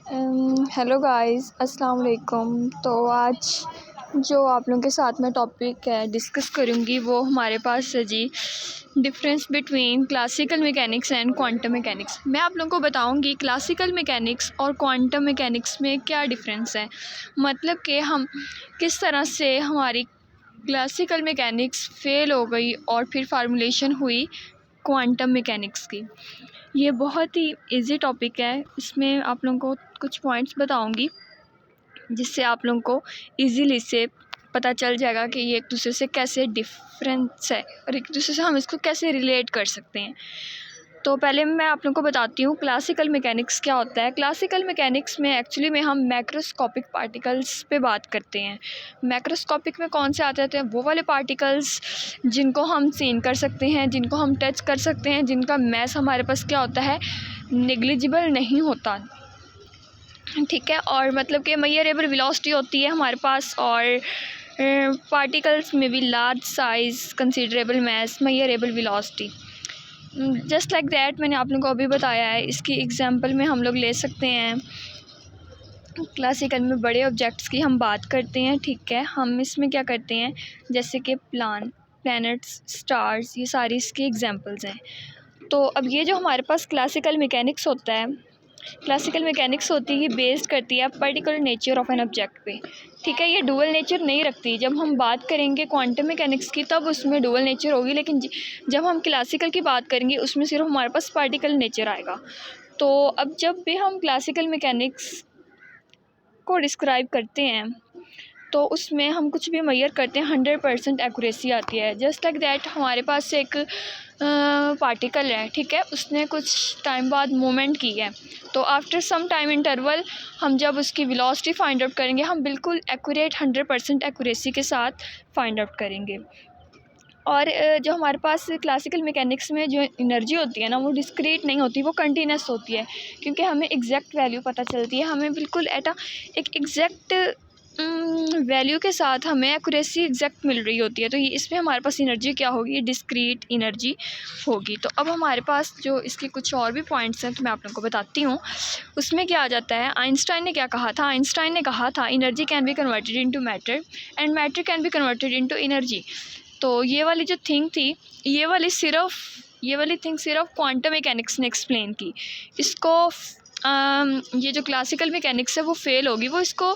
Hello guys, अस्सलाम वालेकुम। तो आज जो आप लोगों के साथ में टॉपिक है डिस्कस करूँगी वो हमारे पास है जी, difference between classical mechanics and quantum mechanics. मैं आप लोगों को बताऊँगी क्लासिकल मैकेनिक्स और क्वांटम मैकेनिक्स में क्या डिफरेंस है, मतलब कि हम किस तरह से हमारी क्लासिकल मैकेनिक्स फेल हो गई और फिर फार्मूलेशन हुई क्वांटम मैकेनिक्स की। ये बहुत ही इजी टॉपिक है, इसमें आप लोगों को कुछ पॉइंट्स बताऊंगी जिससे आप लोगों को इजीली से पता चल जाएगा कि ये एक दूसरे से कैसे डिफरेंस है और एक दूसरे से हम इसको कैसे रिलेट कर सकते हैं। तो पहले मैं आप लोगों को बताती हूँ क्लासिकल मैकेनिक्स क्या होता है। क्लासिकल मैकेनिक्स में एक्चुअली में हम मैक्रोस्कोपिक पार्टिकल्स पे बात करते हैं। मैक्रोस्कोपिक में कौन से आते हैं? वो वाले पार्टिकल्स जिनको हम सीन कर सकते हैं, जिनको हम टच कर सकते हैं, जिनका मैस हमारे पास क्या होता है, नेग्लिजिबल नहीं होता, ठीक है। और मतलब कि मेजरेबल वेलोसिटी होती है हमारे पास, और पार्टिकल्स में भी large size, considerable mass, measurable velocity. Just like that मैंने आप लोगों को अभी बताया है। इसकी एग्जांपल में हम लोग ले सकते हैं, क्लासिकल में बड़े ऑब्जेक्ट्स की हम बात करते हैं, ठीक है। हम इसमें क्या करते हैं, जैसे कि प्लैनेट्स, स्टार्स, ये सारी इसकी एग्जांपल्स हैं। तो अब ये जो हमारे पास क्लासिकल मैकेनिक्स होता है, क्लासिकल मैकेनिक्स होती है बेस्ड करती है particular nature of an object पे, ठीक है। ये डुअल नेचर नहीं रखती। जब हम बात करेंगे क्वांटम मैकेनिक्स की तब उसमें डुअल नेचर होगी, लेकिन जब हम क्लासिकल की बात करेंगे उसमें सिर्फ हमारे पास पार्टिकल नेचर आएगा। तो अब जब भी हम क्लासिकल मैकेनिक्स को डिस्क्राइब करते हैं तो उसमें हम कुछ भी मेजर करते हैं 100% एक्यूरेसी आती है। जस्ट लाइक दैट हमारे पास एक पार्टिकल है, ठीक है, उसने कुछ टाइम बाद मूवमेंट की है, तो आफ्टर सम टाइम इंटरवल हम जब उसकी वेलोसिटी फाइंड आउट करेंगे हम बिल्कुल एक्यूरेट 100% एक्यूरेसी के साथ फाइंड आउट करेंगे। और जो हमारे पास क्लासिकल मैकेनिक्स में जो एनर्जी होती है ना, वो डिस्क्रीट नहीं होती, वो कंटिन्यूस होती है, क्योंकि हमें एग्जैक्ट वैल्यू पता चलती है। हमें बिल्कुल एक एग्जैक्ट वैल्यू के साथ हमें एक्यूरेसी एग्जैक्ट मिल रही होती है। तो ये इसमें हमारे पास एनर्जी क्या होगी, डिस्क्रीट एनर्जी होगी। तो अब हमारे पास जो इसके कुछ और भी पॉइंट्स हैं तो मैं आप लोगों को बताती हूँ। उसमें क्या आ जाता है, आइंस्टाइन ने क्या कहा था? आइंस्टाइन ने कहा था energy can be converted into matter and matter can be converted into energy. तो ये वाली जो थिंग थी, ये वाली थिंग सिर्फ क्वांटम मैकेनिक्स ने एक्सप्लेन की। इसको ये जो क्लासिकल मैकेनिक्स है वो फेल होगी, वो इसको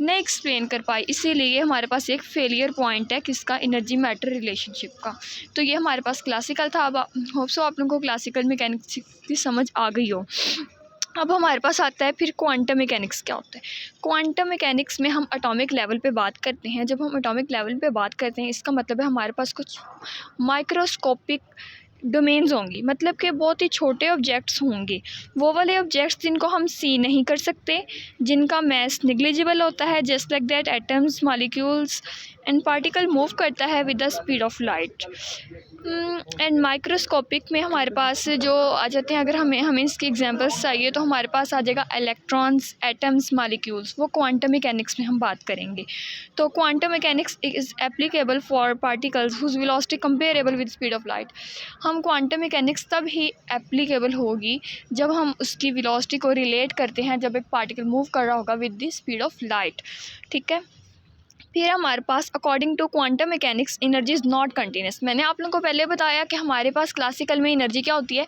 नहीं एक्सप्लेन कर पाई, इसीलिए हमारे पास एक फेलियर पॉइंट है किसका, एनर्जी मैटर रिलेशनशिप का। तो ये हमारे पास क्लासिकल था। अब होप सो आप लोगों को क्लासिकल मैकेनिक्स की समझ आ गई हो। अब हमारे पास आता है फिर क्वांटम मैकेनिक्स क्या होता है। क्वांटम मैकेनिक्स में हम एटॉमिक लेवल पे बात करते हैं। जब हम एटॉमिक लेवल पे बात करते हैं इसका मतलब है हमारे पास कुछ माइक्रोस्कोपिक डोमेन्स होंगी, मतलब कि बहुत ही छोटे ऑब्जेक्ट्स होंगे, वो वाले ऑब्जेक्ट्स जिनको हम सी नहीं कर सकते, जिनका मैस निग्लिजिबल होता है। Just like that atoms, molecules and particle move करता है with the speed of light. And microscopic में हमारे पास जो आ जाते हैं, अगर हमें इसकी एग्जांपल्स चाहिए तो हमारे पास आ जाएगा इलेक्ट्रॉन्स, एटम्स, मॉलिक्यूल्स, वो क्वांटम मैकेनिक्स में हम बात करेंगे। तो quantum mechanics is applicable for particles whose velocity comparable with speed of light. हम क्वांटम मैकेनिक्स तब ही एप्लीकेबल होगी जब हम उसकी वेलोसिटी को रिलेट करते हैं जब एक पार्टिकल मूव कर रहा होगा with the speed of light, ठीक है। फिर हमारे पास according to quantum mechanics energy is not continuous. मैंने आप लोगों को पहले बताया कि हमारे पास क्लासिकल में एनर्जी क्या होती है,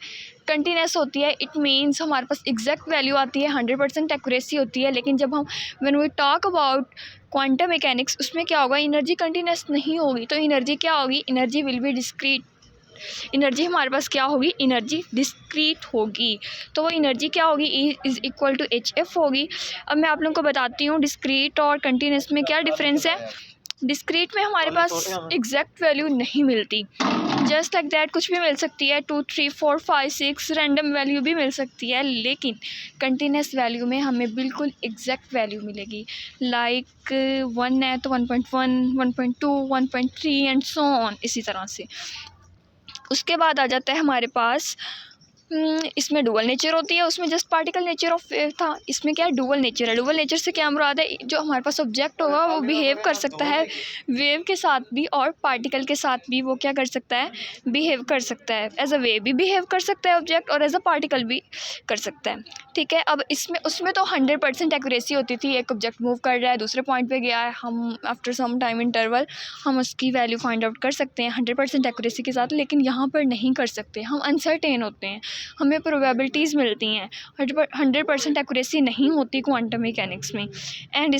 कंटिन्यूस होती है। इट मीन्स हमारे पास एग्जैक्ट वैल्यू आती है, 100% एक्यूरेसी होती है। लेकिन जब हम when we talk about quantum mechanics उसमें क्या होगा, एनर्जी कंटिन्यूस नहीं होगी। तो एनर्जी क्या होगी, energy will be discrete. Energy हमारे पास क्या होगी, एनर्जी डिस्क्रीट होगी। तो वो एनर्जी क्या होगी, E is equal to HF होगी। अब मैं आप लोगों को बताती हूँ डिस्क्रीट और कंटिन्यूस में क्या डिफरेंस है। डिस्क्रीट में हमारे पास एग्जैक्ट वैल्यू नहीं मिलती, जस्ट लाइक दैट कुछ भी मिल सकती है, 2 3 4 5 6 रैंडम वैल्यू भी मिल सकती है। लेकिन कंटिन्यूस वैल्यू में हमें बिल्कुल एग्जैक्ट वैल्यू मिलेगी। लाइक 1 है तो 1.1, 1.2, 1.3 एंड सो ऑन, इसी तरह से। उसके बाद आ जाता है हमारे पास इसमें डुअल नेचर होती है, उसमें just particle nature of wave था, इसमें क्या है डुअल नेचर है। डुअल नेचर से क्या मुराद है, जो हमारे पास ऑब्जेक्ट होगा वो बिहेव कर सकता है वेव के साथ भी और पार्टिकल के साथ भी। वो क्या कर सकता है, बिहेव कर सकता है। एज अ वेव भी बिहेव कर सकता है ऑब्जेक्ट और एज अ पार्टिकल भी कर सकता है। ठीक है, अब इसमें उसमें तो 100% एक्यूरेसी होती थी। एक ऑब्जेक्ट मूव कर रहा है, दूसरे पॉइंट पे गया है, हम आफ्टर सम टाइम इंटरवल हम उसकी वैल्यू फाइंड आउट कर सकते हैं 100% एक्यूरेसी के साथ। लेकिन यहाँ पर नहीं कर सकते, हम अनसर्टेन होते हैं, हमें प्रोबेबिलिटीज़ मिलती हैं, 100% एक्यूरेसी नहीं होती क्वांटम मैकेनिक्स में। एंड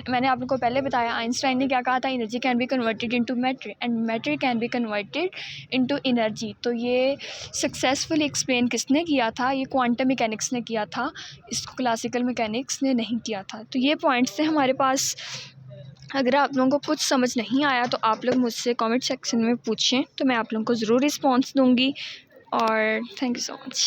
मैंने आप लोगों को पहले बताया, आइंस्टाइन ने क्या कहा था, energy can be converted into matter and matter can be converted into energy. तो ये सक्सेसफुली एक्सप्लेन किसने किया था, ये क्वांटम मैकेनिक्स ने किया था, इसको क्लासिकल मैकेनिक्स ने नहीं किया था। तो ये पॉइंट्स थे हमारे पास। अगर आप लोगों को कुछ समझ नहीं आया तो आप लोग मुझसे कमेंट सेक्शन में पूछें, तो मैं आप लोगों को ज़रूर रिस्पॉन्स दूंगी। और थैंक यू सो मच।